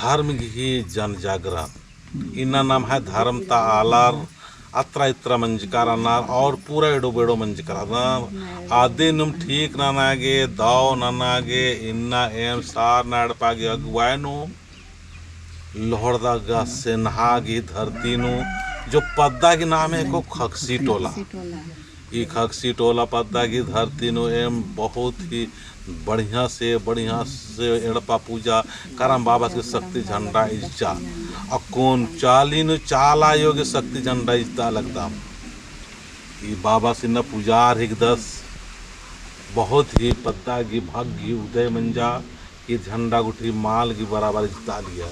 धर्म ही जन जागरण इन्ना नाम है धर्म ता आलार अत्र इत्र मंजकार अनार और पूरा एडो बेडो मंजकार अनार आदि नुम ठीक ना नागे दाव ना नागे इन्ना एम सार नाड़ पागे अगुवाय नु लोहड़दा गा से नहागी धरती नु जो पद्दा के नाम है को खक्सी टोला ये खक्सी टोला पद्दा की धरती नु एम बहुत ही बढ़िया से एड़पा पूजा करम बाबा के शक्ति झंडा इज्जा अकोन चालीन चाला योग शक्ति झंडा इज्जा लगता ये बाबा से न पुजार हिक दस बहुत ही पद्दा की भाग्य उदय मंजा ये झंडा गुठी माल की बराबर इज्जा लिया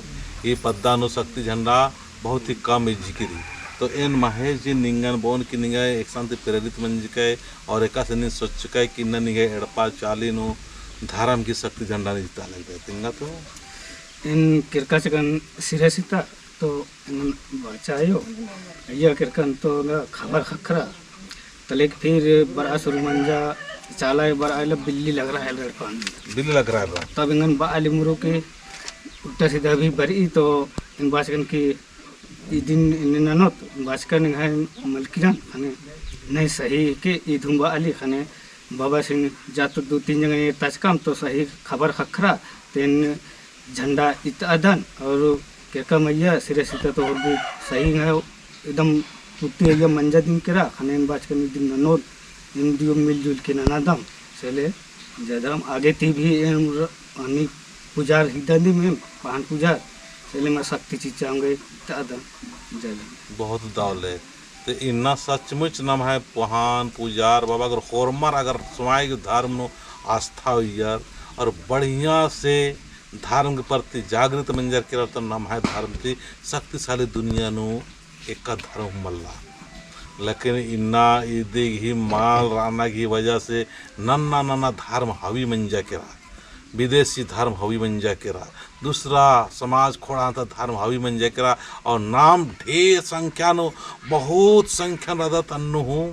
ये पद्दा नो शक्ति झंडा बहुत ही कम इज्जिकिरी तो इन महेश जी निंगन बोन की निगाह एक शांति प्रेरित मंज के और एक सोच के कि न निगाह एड़पा चाली नो धर्म की शक्ति झंडा नहीं जिता लगता तिंगा तो इन किरका चकन सिरे सिता तो इन बचायो ये किरकन तो खबर खखरा तले फिर बड़ा सुर मंजा चाला बड़ा आइल बिल्ली लग रहा है लड़का बिल्ली लग रहा है तब इंगन बा आली मुरो के उल्टा सीधा भी बरी तो इन बाचकन की दिन इन ननोत बाचकन है मलकिरन खाने नहीं सही के ईदुंबा आली खाने बाबा सिंह जात दो तीन जगह ये तचकाम तो सही खबर खखरा तेन झंडा इतअदन और केका मैया सिरे सीता तो और भी सही है एकदम पुट्टी है मंजा दिन केरा खाने इन बाचकन दिन ननोत इन दियो मिलजुल के ननादम सेले जदम आगे थी भी अनी पूजार हिदानी में पान पूजा चले मैं शक्ति चीज चाहूँगे बहुत दौले तो इन्ना सचमुच नाम है पहान पुजार बाबा अगर होरमर अगर समाज के धर्म नो आस्था हुई और बढ़िया से धर्म के प्रति जागृत मंजर के तो नाम है धर्म की शक्तिशाली दुनिया नो एक धर्म मल्ला लेकिन इन्ना ईदी ही माल राना की वजह से नन्ना नन्ना धर्म हवी मंजा के रहा विदेशी धर्म हवी मंजा के रहा दूसरा समाज खोड़ा था धर्म हवी मंजा के रहा और नाम ढेर संख्या नो बहुत संख्या रदत अन्नु हूँ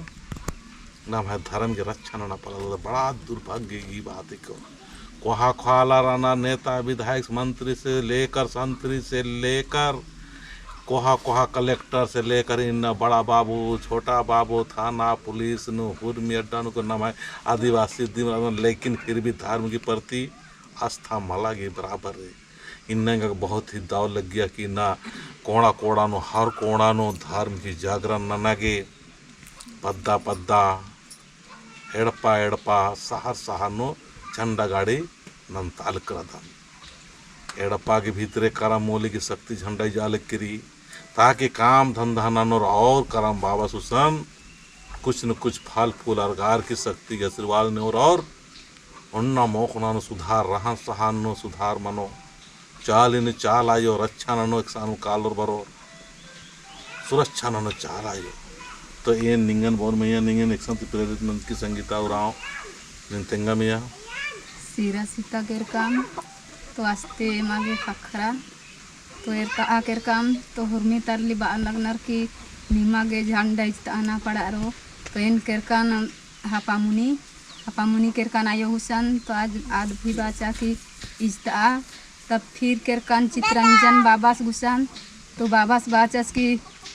नाम है धर्म के रक्षा ना पड़ा बड़ा दुर्भाग्य की बात है कोहा ख्वाला राना नेता विधायक मंत्री से लेकर संतरी से लेकर कोहा कोहा कलेक्टर से लेकर इन बड़ा बाबू छोटा बाबू थाना पुलिस नु हुर्मी अड्डा को नाम है आदिवासी लेकिन फिर भी धर्म के प्रति आस्था मला के बराबर है इन बहुत ही दाव लग गया कि ना कोड़ा कोड़ा नो हर कोड़ा नो धर्म की जागरण ननागे पद्दा पद्दा एड़पा एड़पा सहार सहार नो झंडा गाड़ी नंताल कर एड़पा के भीतरे करम मोली की शक्ति झंडा जाल करी ताकि काम धंधा ननोर और करम बाबा सुसन कुछ न कुछ फल फूल अरगार की शक्ति के आशीर्वाद ने और उन्ना मोखना नो सुधार रहा सहान नो सुधार मनो चाल इन चाल आयो रक्षा ननो एक सानु कालोर बरो सुरक्षा ननो चाल आयो तो ये निंगन बोर मैया निंगन एक संत प्रेरित मंच की संगीता उराओ निंतेंगा मैया सीरा सीता केर काम तो आस्ते मागे खखरा तो एरका आकेर काम तो हुर्मी तरली बा लगनर की निमागे झंडा इस्ता आना पड़ा रो तो इन केरकान हपामुनी केरकान आयो हुसन तो आज भी बाचा की इस्ता तब फिर केरकान चित्रंजन बाबास गुसान तो बाबास बाचस की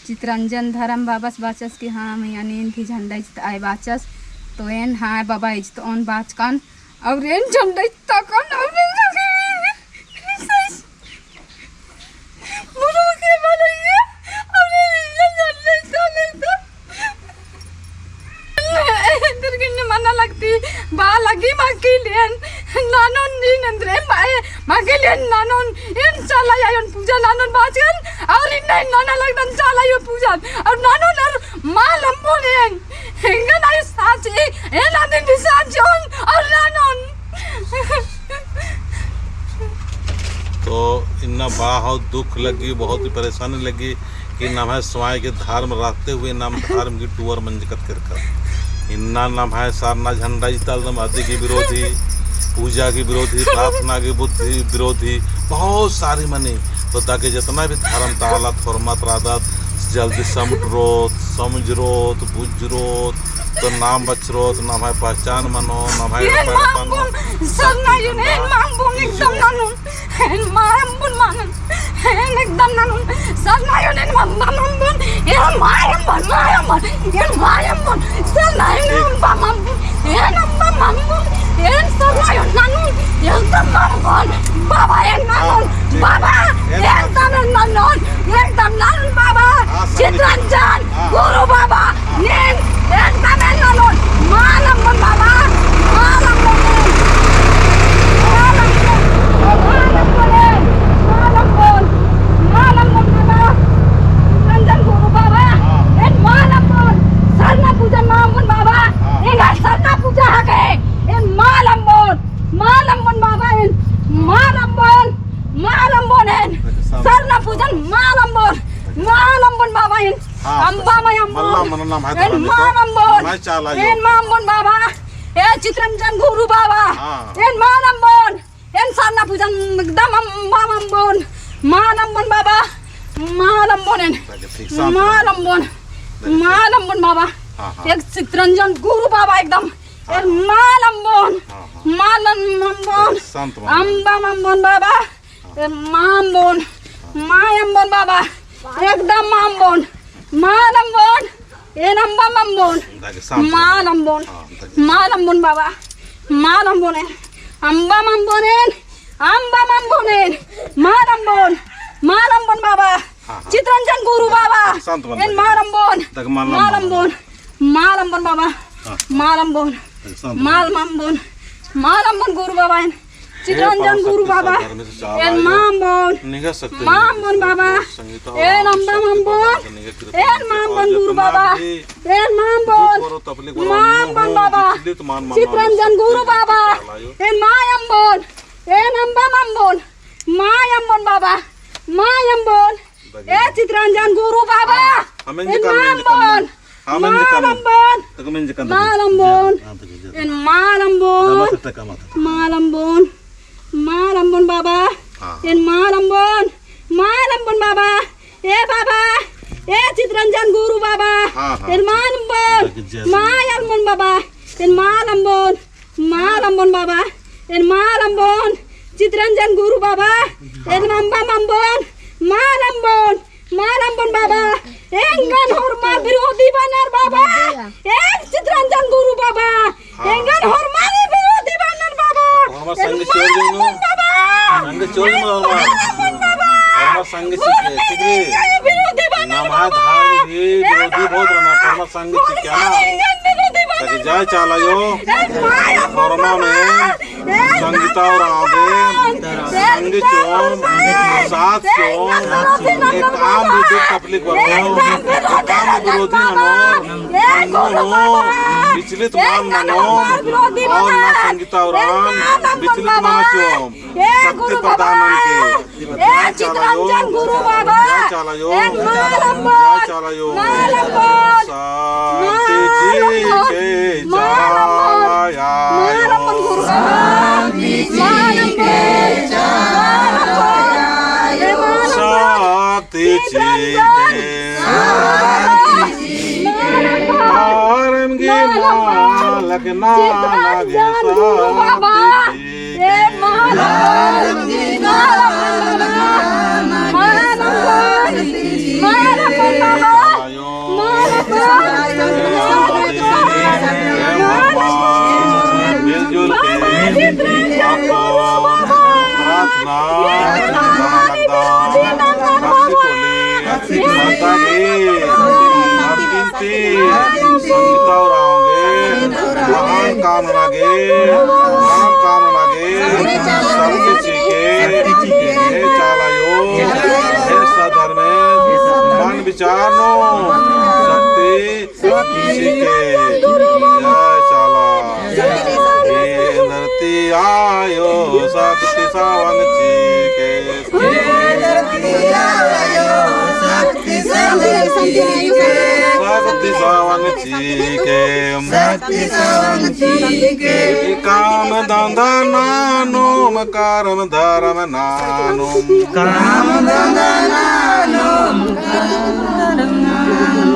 चित्रंजन धर्म बाबास बाचस की हाँ मैं इन की झंडा इस्ता आए बाचस तो एन हाँ बाबा इस्ता ऑन बाचकान और एन झंडा इस्ता कान और बा लगी माकिलियन नानोन नीन अंदरे माकिलियन नानोन इन चाला यायन पूजा नानोन बाचन और इन नाना लगदन चाला यो पूजा और नानोन और माल हमबोलेन हिंगन आय साची ए नादिन बिसाजन और नानोन तो इन्ना बहुत दुख लगी बहुत ही परेशानी लगी कि नाम है स्वाय के धर्म रखते हुए नाम धर्म की टूर मंजकत कर इन्ना नाम है सारना झंडा इतम आदि के विरोधी पूजा के विरोधी प्रार्थना के बुद्धि विरोधी बहुत सारी मनी तो ताकि जितना भी धर्म ताला थोरमत रादत जल्दी समझरोत बुझरोत तो नाम बचरोत नाम है पहचान मनो नाम है सरना यून मांग बोल एकदम नानू मांग बोल मान Yan mayamon. Sanayin ang pamambon. Yan ang pamambon. Yan sanayon nanon. Yan tamambon. Baba yan nanon. Baba. Yan tanan nanon. Yan tanan baba. Citranjan. Guru baba. Yan. Yan tanan nanon. Malambon baba. Malambon. Malambon. Malambon. Malambon. Malambon baba. Citranjan guru baba. Yan malambon. Sarna puja mamun baba. Ingat sarna puja hake. Yan malambon. Malambon baba yan. Malambon. Malambon yan. Sarna pujan malambon. Malambon baba yan. Amba mayambon. Yan malambon. Yan malambon baba. Yan Citranjan guru baba. Yan malambon. Yan sarna pujan nagdamam malambon. Malambon baba. Malambon yan. Malambon. Malambon baba. एक चित्रंजन गुरु बाबा एकदम मालम्बोन मालम्बोन अम्बा मम्बोन बाबा माम्बोन मायम्बोन बाबा एकदम माम्बोन मालम्बोन अम्बा मम्बोन मालम्बोन मालम्बोन बाबा मालम्बोन अम्बा मम्बोन अम्बा मम्बोन मालम्बोन मालम्बोन बाबा चित्रंजन गुरु बाबा मालम्बोन मालम्बोन Malambon baba, malambon, malambon, malambon guru baba, Citranjan guru baba, en mambon, mambon baba, en amba mambon, en mambon guru baba, en mambon, mambon baba, Citranjan guru baba, en mayambon, en amba mambon, mayambon baba, mayambon, Citranjan guru baba, en mambon. Malambon, malambon, en malambon, malambon, malambon baba, en malambon, malambon baba, baba, Citranjan guru baba, en malambon, mayalmon baba, en malambon, malambon baba, en malambon, Citranjan guru baba, en mamba mambon, malambon, malambon baba. Enggan hormat विरोधी banar baba. Citranjan guru baba. Enggan hormat विरोधी banar baba. Hormat sang chorino. Sang chorino hormat. Hormat sang chikri. विरोधी banar. Namah dham bhi विरोधी बहुत रहना. hormat sang चिक्या ना. ताकि जाए चला यो. hormat में संगीता और आगे संग चोम सात चोम एक काम विद्युत तपलिक वर्गों काम विरोधी मनो विचलित मान मनो और ना संगीता और विचलित मान चोम सत्य प्रदान के चित्रंजन गुरु बाबा चला यो शांति जी के जाया शांति लगना लगे मिलजुल के आपको प्रार्थना लगता भक्ति टोली माता की संगीता और आओगे महान काम लगे सबके चीके चालायो सधर्म मन विचार नो शक्ति चीके जय चाला धरती आयो शक्ति सावन चीके शक्ति सावन चीके काम धंधा नानुम कर्म धर्म नानुम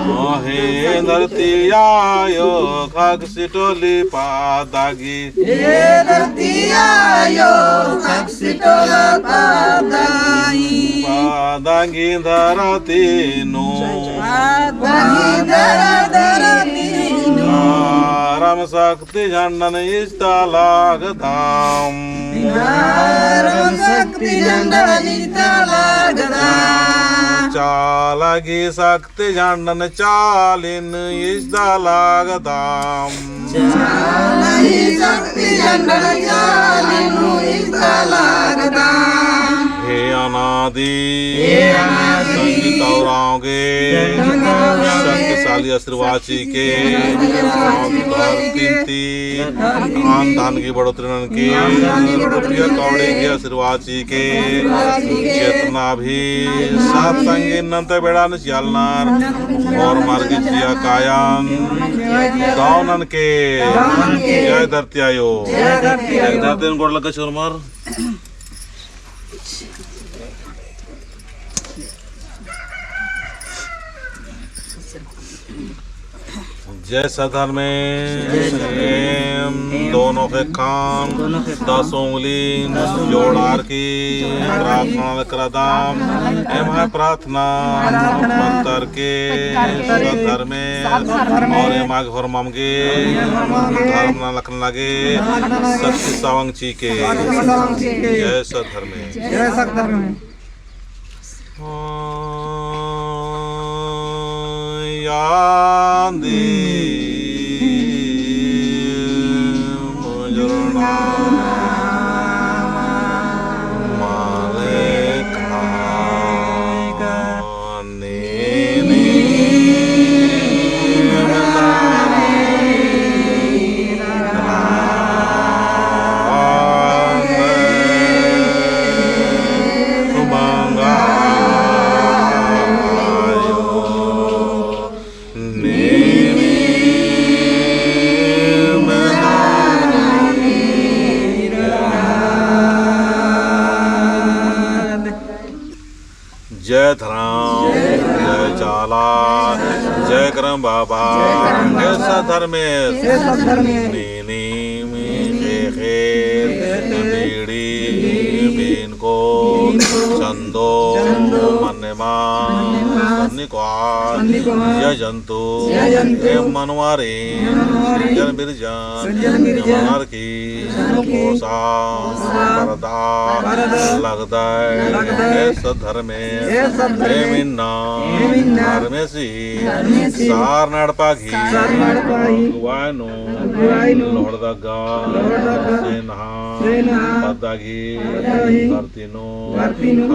मोहे धरती आयो खग सिटोली पादागी दांगी धरती नो धर्म शक्ति झंडन इष्ट लागदाम चालगी शक्ति झंडन चालिन इष्ट लागदाम हे अनादि संगीत और के शक्तिशाली आशीर्वाची के खान धान की बढ़ोतरी के रुपया कौड़े के आशीर्वाची के चेतना भी सात संगी नंत बेड़ा न चलनार और मार्ग जिया कायन दावनन के जय धरती आयो धरती गोड़ लगा छोर मार जय सधर में दोनों के कान 10 उंगली जोड़ार की प्रार्थना करदाम एम है प्रार्थना पत्थर के सधर में और एम आगे और मामगे धर्म ना लखन लगे शक्ति सावंग ची के जय सधर में यादी मुजरना मालिका नीनी जय धराम जय चाला जय करम बाबा जय सधर्मेश नीनी बीड़ी बीन को चंदो मन्यमान जय जंतु मनवारी जन बिरजन की कोसा लगदा सधर्मे मिन्ना धर्मेसी सार नड़पागी गुवानो लोहड़दगा सेनहा पद्दागी करतीनो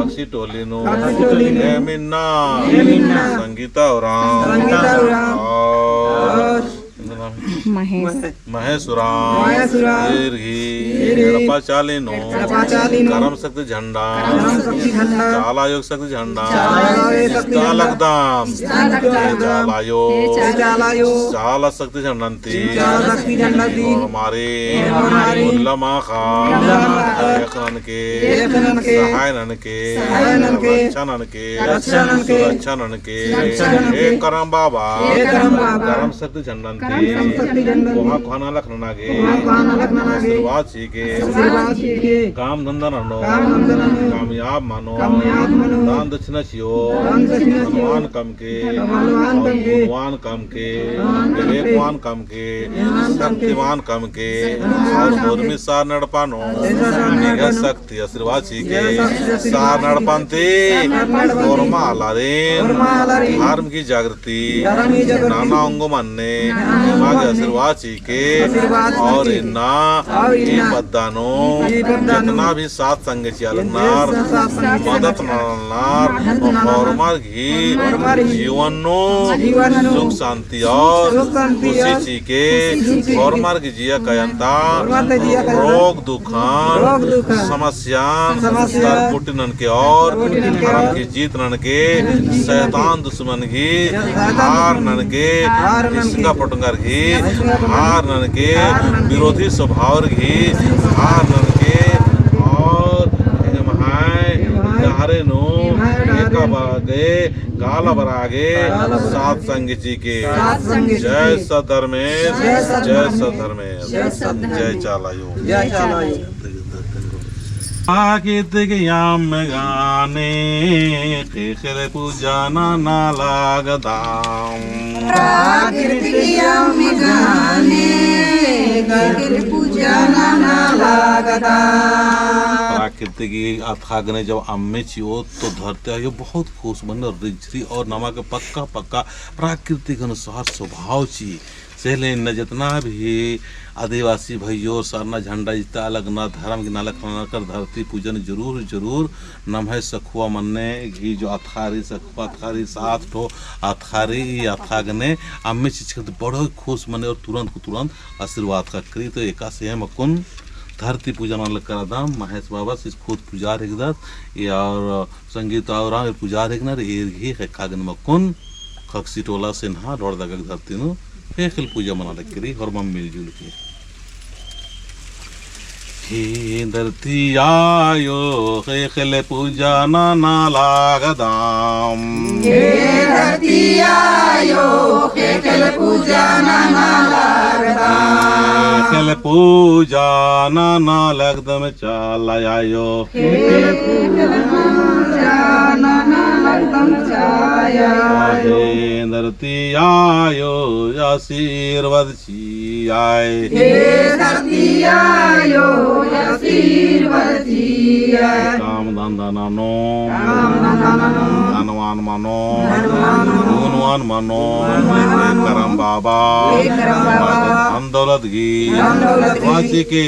अक्षी टोलीनो मिन्ना संगीता और महेशुराम चालिनो करम शक्ति झंडा चाला योग शक्ति झंडा लगदाम चाला शक्ति झंडंती हमारे उल्लमा खान के सहायनन के रक्षानन के सुरक्षानन के हे करम बाबा करम शक्ति झंडंती वहाँ खाना लखना नागे आशीर्वाद सीखे काम धंधा ननो कामयाब मानो दान दक्षिणा छियो धनवान कम के गुणवान कम के विवेकवान कम के शक्तिमान कम के और मुर्मी सार नड़पानो निगा शक्ति आशीर्वाद सीखे सार नड़पानते और मालारेन धर्म की जागृति नाना अंगों मानने मागे आशीर्वाद के और इन्ना ये पद्दानो जितना भी साथ संग चलनार मदद नार और मार्गी जीवन नो सुख शांति और खुशी ची के और मार्ग जिया कयंता रोग दुखान समस्यान कुटिनन के और धर्म की जीत नन के शैतान दुश्मन की हार नन के इसका पटंगर की हार नन के विरोधी स्वभाव की हार नन के और हरे नो बागे गाला बरागे सात संग जी के जय सधर्मेश जय सधर्मेश जय चालायो। प्राकृतिक याम गाने केखले पूजा ना लागदाम प्राकृतिक अथागने जब अम्मे चियो तो धरते आयो बहुत खुश मन रिझरी और नमक पक्का पक्का प्राकृतिक अनुसार स्वभाव ची सेले न जितना भी आदिवासी भाइयों सरना झंडा जितना अलग न धर्म की नालक कर धरती पूजन जरूर जरूर नम है सखुआ मन्ने घी जो अथारी सखुआ अथारी साथ ठो अथारी अथागने अम्मे चीज बड़ो खुश मने और तुरंत को तुरंत आशीर्वाद का करी तो एका से मकुन धरती पूजा मान कर दाम महेश बाबा से खुद पुजार एक और संगीत और पुजार एक घी कागन मकुन खक्सी टोला से नहा रोड दगक धरती नु हेखल पूजा मना करी और मम मिलजुल के हे धरती आयो हेखल पूजा ना लागदाम हे धरती आयो हेखल पूजा ना लागदाम हेखल पूजा ना लगदम चाल आयो हेखल पूजा ना लगदम छाया हे धरती आयो आशीर्वाद छी आए हे धरती आयो आशीर्वाद छी आए काम धंधा नानो धनवान मानो गुणवान मानो करम बाबा धन दौलत की वाची के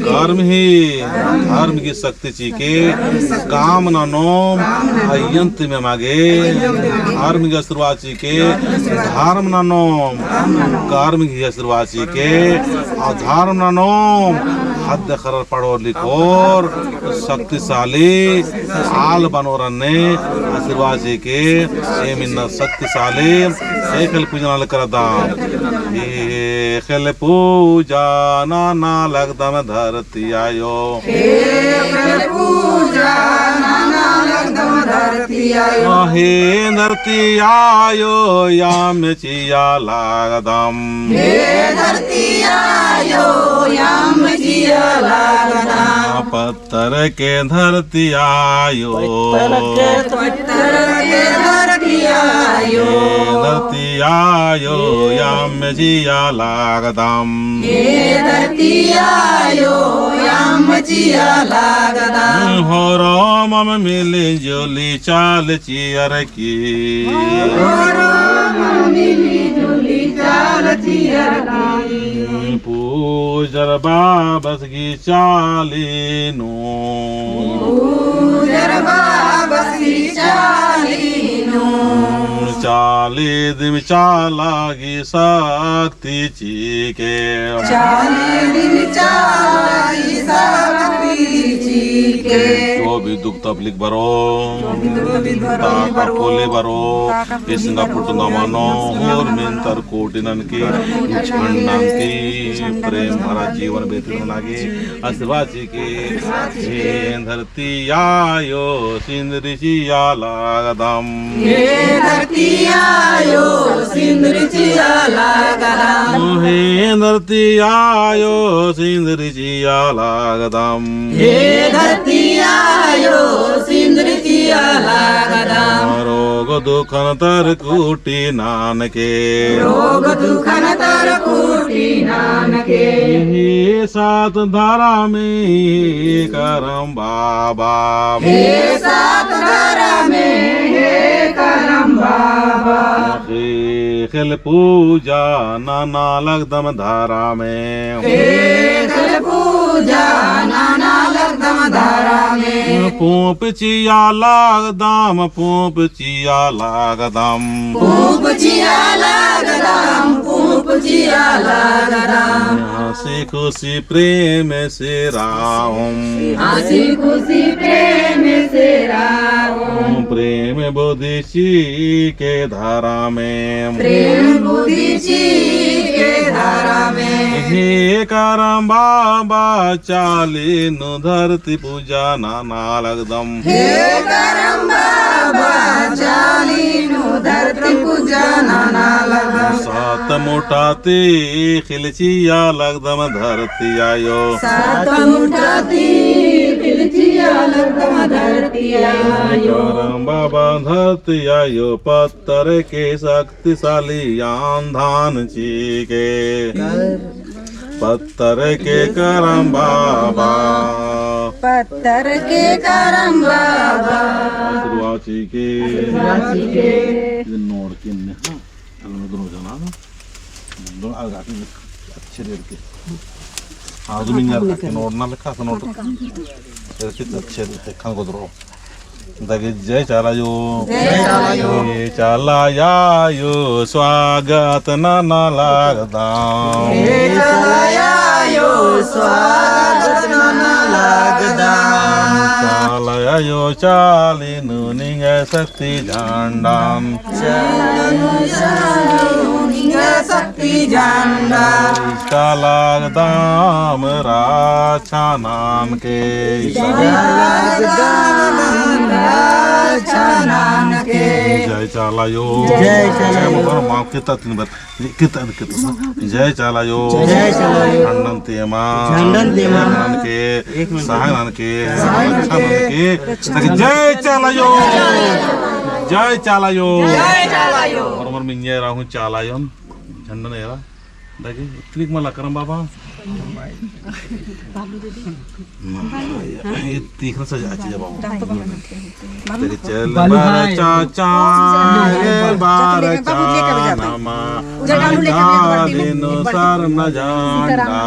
कर्म ही धर्म की शक्ति ची के काम नानो अयंत में मागे धर्म की आशीर्वाद ची के धर्म नानो कर्म की आशीर्वाद ची के अधर्म नानो हद खरर पढ़ो लिखोर शक्तिशाली आल बनोरने आशीर्वाद जी के ए मिन्न शक्तिशाली एकल पूजन करदा एकल पूजा ना लगदम धरती आयो एकल पूजा ना लगदम धरती आयो हे धरती आयो याम चिया लागदम हे धरती आयो याम चिया लागदम पत्थर के धरती आयो धरती आयो धरती आयो याम जिया लागदम हे धरती आयो याम जिया लागदम हो मम मिली जुली चाल चियर की मिली जुली चाल चियर की पूजर बाबस की चालीनो पूजर बाबस की चालीनो चाली दिम चालागी शक्ति ची के चाली दिन चाली शक्ति जी के जो भी दुख तकलीफ बरो ताका पोले बरो इसना पुटना मानो और मेंतर कोटिनन की झंडा की प्रेम भरा जीवन बेहतर लागे आशीर्वाद जी के हे धरती आयो सिंदरी जिया लागदम हे धरती आयो सिंदरी जिया लागदम हे धरती आयो सिंदरी जिया लागदम हे धरती आयो सिंदरी जिया लागदम रोग दुखन तर कूटी नानके रोग दुखन तर कूटी नानके हे सात धारा में करम बाबा हे सात धारा में हे करम बाबा खल पूजा नाना लगदम धारा में हे पूजा नाना लगदम धारा में पूप चिया लागदम पूप चिया लागदम पूप जिया लागदम पूप जिया लागदम हंसी खुशी प्रेम से राम हंसी खुशी प्रेम से राम प्रेम बुद्धि ची के धारा में प्रेम बुद्धि जी के धारा में हे करम बाबा चालीनु धरती पूजा नाना लगदम हे करम बाबा चालीनु धरती पूजा नाना लगदम सात मोटाते खिलचिया लगदम धरती आयो सात मुठाती अलग धरती आयो करम बाबा धरती आयो पत्थर के शक्तिशाली यान धान जी के पत्थर के करम बाबा पत्थर के करम बाबा आशीर्वाची के नोड के दोनों जना दोनों आगे अच्छे रेट के हाँ तो मिन्यार नोड ना लिखा तो नोड कितने अच्छे खान को दरो देखिए जय चाला यो जय चाला यो स्वागत ना लागदा जय चलाया यो स्वागत ना लागदा चाला यो चाली नुनिंग शक्ति झंडाम शक्ति झंडा इसका लागदाम राजा नाम के जय चाला यो जय माँ कितना तीन बार कितना जय चाला यो खंडन तेमा के सहायन के जय चाला यो जय चाला यो और मिंजे राहु चाला यो झंडन एरा देखिए क्लिक मला करम बाबा ये तीखना सजा चाहिए बाबा देखिए चल बार चाचा बार चानमा दिन सर न जाना